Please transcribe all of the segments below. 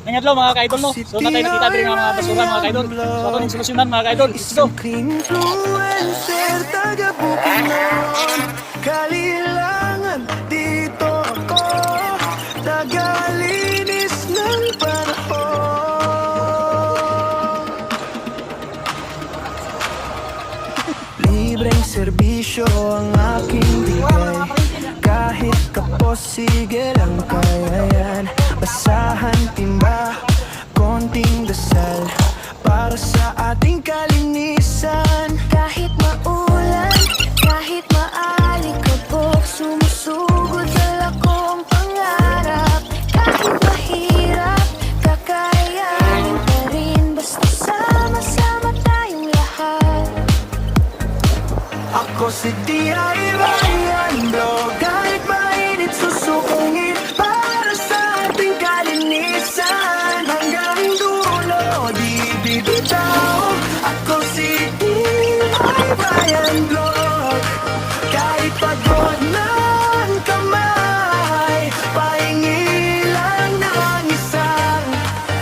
nangyadlaw mga ka-idol no. So natay nakita diri nga mga basura mga ka-idol. So ato ning solusyonan mga ka-idol. Let's go. Influencer, taga-Bukidnon, kailangan dito ako, tagalinis ng panahon. Libreng serbisyo ang aking bigay, kahit kapos sige lang kaya yan. Basahan timba, konting dasal, para sa ating kalinisan. Kahit maulan, kahit maalikabok, sumusugod dala kong pangarap. Kahit mahirap, kakayanin pa rin, basta sama-sama tayong lahat. Ako si DIY Bro, kahit mainit susukungin, para sa ating kalinisan. Hanggang dulo, di bibitaw. Ako si DIY Bro, kahit pagod ng kamay, pahingi lang ng isang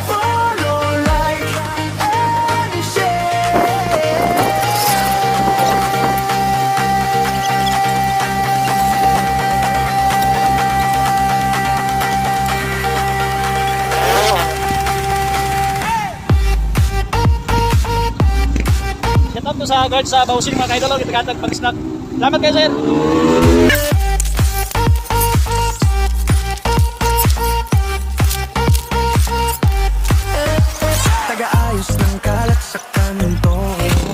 follow, like, and share. Shout out to sa guard sa Bausin mga ka-idol. Kita-katag pag-snack. Salamat kayo sir. Taga-ayos ng kalat sa kanto,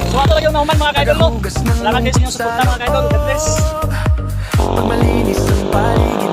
So ato lang yung nauman mga ka-idol no. Salamat kayo sa inyong suporta mga ka-idol. God bless. pag malinis ang paligid